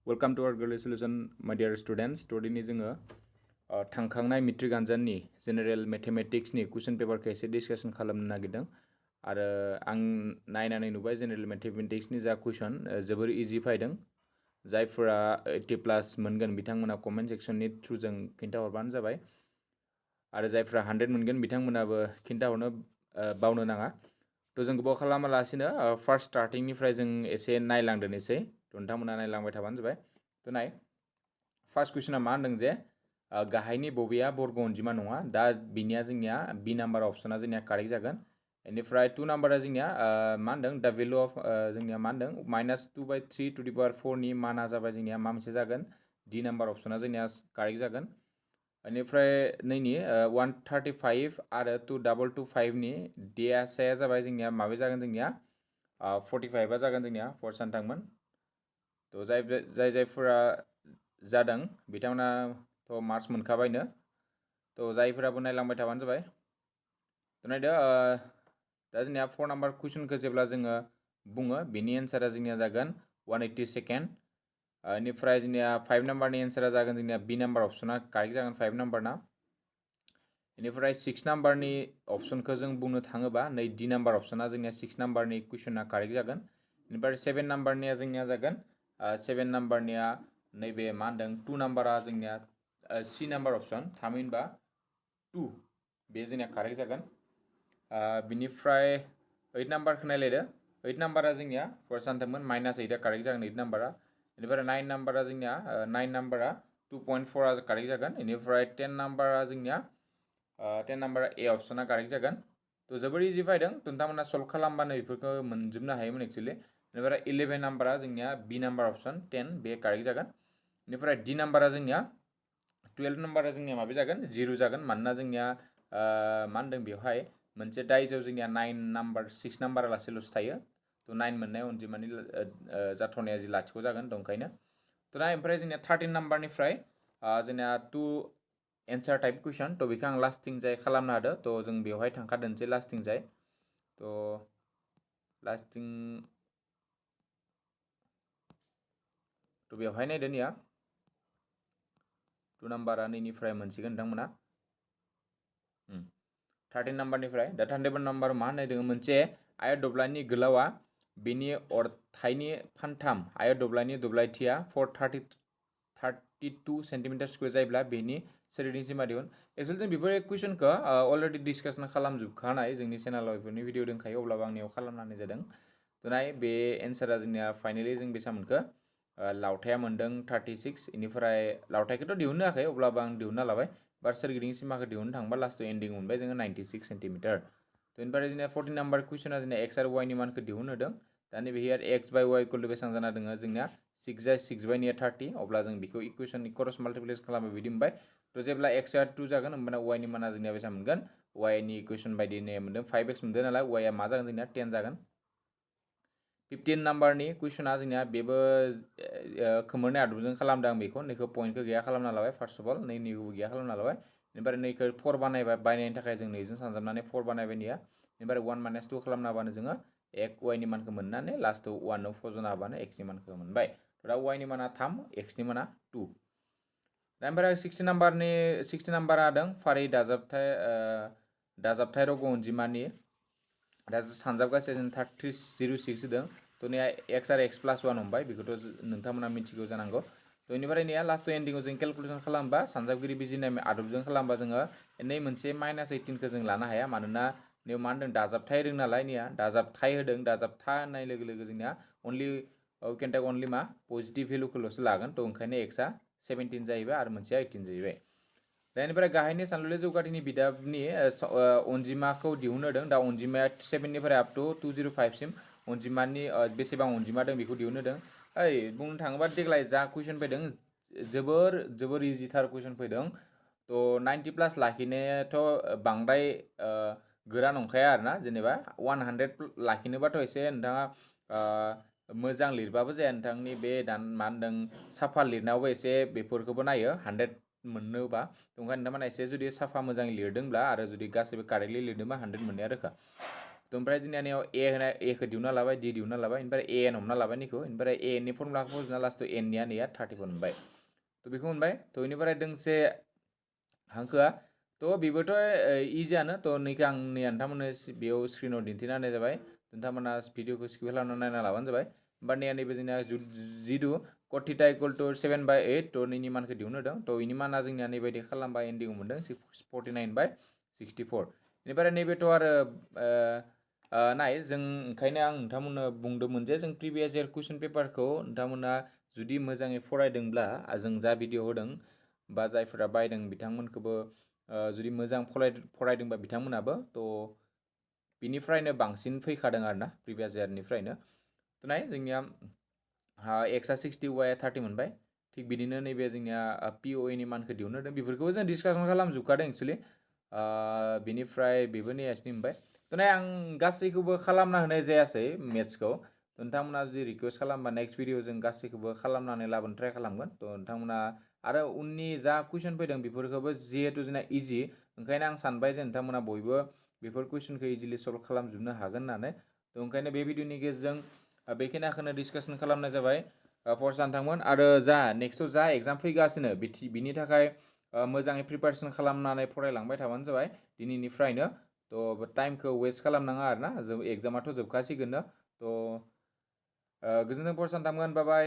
Welcome to our Gwrlwi solution, my dear students. Today ni जोङो थांखांनाय matric आनजादनि general मेथमेटिक्सनि कुइसन पेपारखौ एसे डिसकासन खालामनो नागिरदों आरो आं नायनानै नुबाय जेनेरेल मेथमेटिक्सनि जा कुइसन जोबोर इजि फैदों जायफोरा 80+ मोनगोन बिथांमोना कमेन्ट सेक्सननि थ्रुजों खिन्थाहरबानो जाबाय आरो जायफोरा 100 मोनगोन बिथांमोनाबो खिन्थाहरनो बावनो नाङा थ' जों गोबाव खालामालासिनो फार्स्ट स्टार्टिंनिफ्राय जों एसे नायलांदोनोसै नोंथांमोना नायलांबाय थाबानो जाबाय थ' नाय फार्स्ट कुइसना मा होनदों जे गाहायनि बबेया बर्ग अनजिमा नङा दा बिनिया जोंनिया बि नाम्बार अपसना जोंनिया कारेक्ट जागोन बेनिफ्राय 2 नाम्बारा जोंनिया मा होनदों दा भेलु अफ जोंनिया मा होनदों -2/3 टु दि पावर 4 नि माना जाबाय जोंनिया मा मोनसे जागोन डि नाम्बार अपसना जोंनिया कारेक्ट जागोन बेनिफ्राय नैनि 135 आरो 2225 नि डिएसआया जाबाय जोंनिया माबे जागोन जोंनिया 45 जागोन जोंनिया फर्स्ट सानथांमोन थ' जायफोरा जादों बिथांमोनाथ' मार्क्स मोनखाबायनो थ' जायफोराबो नायलांबाय थाबानो जाबाय थ' नायदो दा जोंनिया 4 नाम्बार कुइसनखौ जेब्ला जोङो बुङो बेनि एन्सारा जोंनिया जागोन 180 सेकेन्ड बेनिफ्राय जोंनिया 5 नाम्बारनि एन्सारा जागोन जोंनिया बि नाम्बार अपसना कारेक्ट जागोन 5 नाम्बारना बेनिफ्राय 6 नाम्बारनि अपसनखौ जों बुंनो थाङोबा नै डि नाम्बार अपसना जोंनिया 6 नाम्बारनि कुइसना कारेक्ट जागोन बेनिफ्राय 7 नाम्बारनिया जोंनिया जागोन 7 नाम्बारनिया नैबे मा होनदों 2 नाम्बारा जोंनिया सि नाम्बार अपसन थामहिनबा 2 बे जोंनिया कारेक्ट जागोन बिनिफ्राय 8 नाम्बारखौ नायलायदो 8 नाम्बारा जोंनिया फर्स्ट सानथाममोन -8 कारेक्ट जागोन 8 नाम्बारा बेनिफ्राय 9 नाम्बारा जोंनिया 9 नाम्बारा 2.4 कारेक्ट जागोन बेनिफ्राय 10 नाम्बारा जोंनिया 10 नाम्बारा ए अपसना कारेक्ट जागोन थ' जोबोर इजि फैदों नोंथांमोना सल्भ खालामबानो बेफोरखौ मोनजोबनो हायोमोन एक्चुअलि बेनिफ्राय 11 नाम्बारा जोंनिया बि नाम्बार अपसन 10 बे कारेक्ट जागोन बेनिफ्राय डि नाम्बारा जोंनिया 12 नाम्बारा जोंनिया माबे जागोन 0 जागोन मानोना जोंनिया मा होनदों बेवहाय मोनसे दाइजआव जोंनिया 9 नाम्बार 6 नाम्बारा लासेल'सो थायो थ' 9 मोननाय अनजिमानि जाथ'नाया जि लाथिख' जागोन ओंखायनो थ' ना ओमफ्राय जोंनिया 13 नाम्बारनिफ्राय जोंनिया 2 एन्सार टाइप कुइसन थ' बेखौ आं लास्टिं जाय खालामनो हादों थ' जों बेवहाय थांखादोंसै लास्टिं जाय थ' लास्टिं थ' बेवहाय नायदो निया 2 नाम्बारा नैनिफ्राय मोनसिगोन नोंथांमोना 13 नाम्बारनिफ्राय दा 13 नाम्बार मा होननाय मोनसे आयत दब्लायनि गोलावा बेनि अरथाइनि फानथाम आयत दब्लायनि दब्लायथिया 432 सेन्टिमिटार स्कुवेर जायोब्ला बेनि सोरगिदिं सिमा दिहुन एक्चुअलि जों बेफोर कुइसनखौ अलरेडि डिसकासन खालामजोबखानाय जोंनि चेनेलाव बेफोरनि भिडिअ दंखायो अब्लाबो आंनियाव खालामनानै जादों थ' नाय बे एन्सारा जोंनिया फाइनेलि जों बेसेबां मोनखो लावथाया मोनदों 36 बेनिफ्राय लावथायखौथ' दिहुननो हायाखै अब्लाबो आं दिहुनना लाबाय बार सोरगिदिं सिमाखौ दिहुननो थांबा लास्टआव एन्डिं मोनबाय जोङो 96 सेन्टिमिटार थ' बेनिफ्राय जोंनिया 14 नाम्बार कुइसना जोंनिया एक्स आरो वाइनि मानखौ दिहुनहोदों दा नैबे हियार एक्स बाय वाइ इकुवेल टु बेसेबां जाना दङ जोंनिया 6 बाय 30 अब्ला जों बेखौ इकुवेसननि क्रस माल्टिप्लिकेसन खालामो बिदि मोनबाय थ' जेब्ला एक्सआ 2 जागोन होमबाना वाइनि माना जोंनिया बेसेबां मोनगोन वाइनि इकुवेसन बायदिनो मोनदों 5x मोनदों नालाय वाइआ मा जागोन जोंनिया 10 जागोन 15 नाम्बारनि कुइसना जोंनिया बेबो खोमोरनाय आदबजों खालामदों आं बेखौ नैखौ पइन्टखौ गैया खालामना लाबाय फार्स्ट अफ अल नैनिखौबो गैया खालामना लाबाय बेनिफ्राय नैखौ 4 बानायबाय बानायनायनि थाखाय जों नैजों सानजाबनानै 4 बानायबाय निया बेनिफ्राय 1 - 2 खालामना होबानो जोङो वाइनि मानखौ मोननानै लास्टआव 1 फज'ना होबानो एक्सनि मानखौ मोनबाय दा वाइनि माना 3 एक्सनि माना 2 दा ओमफ्राय 60 नाम्बारा होदों फारि दाजाबथाय रग' अनजिमानि दा सानजाबगासिनो जों 3306 होदों थ' नैया एक्स आरो x + 1 हमबाय बेखौथ' नोंथांमोना मिथिगौ जानांगौ थ' बेनिफ्राय नैया लास्टआव एन्डिंआव जों केलकुलेसन खालामबा सानजाबगिरि बिजिरनाय आदबजों खालामबा जोङो नै मोनसे -18खौ जों लानो हाया मानोना नैयाव मा होनदों दाजाबथाय होदों नालाय नैया दाजाबथाय होदों दाजाबथा होननाय लोगो लोगो जोंनिया अनलि केन टेक अनलि मा पजिटिभ भेलुखौल'सो लागोन थ' ओंखायनो एक्सआ 17 जाहैबाय आरो मोनसेया 18 जाहैबाय बेनिफ्राय गाहायनि सानलुलि जौगाथिनि बिदाबनि अनजिमाखौ दिहुनहोदों दा अनजिमाया 7 निफ्राय आप टु 205 सिम अनजिमानि बेसेबां अनजिमा दं बेखौ दिहुनहोदों बुंनो थाङोबा देग्लाय जा कुइसन फैदों जोबोर इजिथार कुइसन फैदों थ' 90+ लाखिनायाथ' बांद्राय गोरा नंखाया आरोना जेनेबा 100 लाखिनोबाथ' एसे नोंथाङा मोजां लिरबाबो जाया नोंथांनि बे मा होनदों साफा लिरनायावबो एसे बेफोरखौबो नायो 100 मोननोबा ओंखायनो नोंथांमोना एसे जुदि साफा मोजाङै लिरदोंब्ला आरो जुदि गासैबो कारेक्टलि लिरदोंबा 100 मोननाया रोखा थ' ओमफ्राय जोंनियाव ए खौ दिहुनना लाबाय डि दिहुनना लाबाय ओमफ्राय ए एन हमना लाबाय निखौ ओमफ्राय ए नि फर्मुलाखौ फज'ना लास्टआव एन निया नैया 34 मोनबाय थ' बेखौ मोनबाय थ' बेनिफ्राय दोंसे हांखोआ थ' बेबोथ' इजियानो थ' नैखौ आं नै नोंथांमोननो बेयाव स्क्रिनाव दिन्थिना होनाय जाबाय नोंथांमोना भिडिअखौ स्किप खालामना नायना लाबानो जाबाय होमबा नैबे जोंनिया जिदु कट थीटा इकुवेल टु 7/8 थ' नैनि मानखौ दिहुननो होदों थ' बेनि माना जोंनिया नैबायदि खालामबा एन्डिंआव मोनदों 49/64 बेनिफ्राय नैबेथ' आरो नाय जों ओंखायनो आं नोंथांमोननो बुंदोंमोन जे जों प्रिभियास इयार कुइसन पेपारखौ नोंथांमोना जुदि मोजाङै फरायदोंब्ला जों जा भिडिअ होदों बा जायफोरा बायदों बिथांमोनखौबो जुदि मोजां फरायदोंबा बिथांमोनाबो थ' बिनिफ्रायनो बांसिन फैखादों आरोना प्रिभियास इयारनिफ्रायनो थ' नाय जोंनिया एक्सआ 60 वाइआ 30 मोनबाय थिग बिदिनो नैबे जोंनिया पि अ ए नि मानखौ दिहुननो होदों बेफोरखौबो जों डिसकासन खालामजोबखादों एक्सुवेलि बिनिफ्राय बेबो नैयासिनो मोनबाय थ' नाय आं गासैखौबो खालामना होनाय जायासै मेथ्सखौ नोंथांमोना जुदि रिकुवेस्ट खालामबा नेक्स्ट भिडिअ जों गासैखौबो खालामनानै लाबोनो ट्राय खालामगोन थ' नोंथांमोना आरो उननि जा कुइसन फैदों बेफोरखौबो जिहेतु जोंना इजि ओंखायनो आं सानबाय जे नोंथांमोना बयबो बेफोर कुइसनखौ इजिलि सल्भ खालामजोबनो हागोन होननानै थ' ओंखायनो बे भिडिअनि गेजेरजों बेखिनिखौनो डिसकासन खालामनाय जाबाय फर्स नोंथांमोन आरो जा नेक्स्टआव जा एग्जाम फैगासिनो बिनि थाखाय मोजाङै प्रिपारेसन खालामनानै फरायलांबाय थाबानो जाबाय दिनैनिफ्रायनो थ' टाइमखौ वेस्ट खालामनाङा आरोना एग्जामाथ' जोबखासिगोननो थ' गोजोन्थों फर्स नोंथांमोन बाय बाय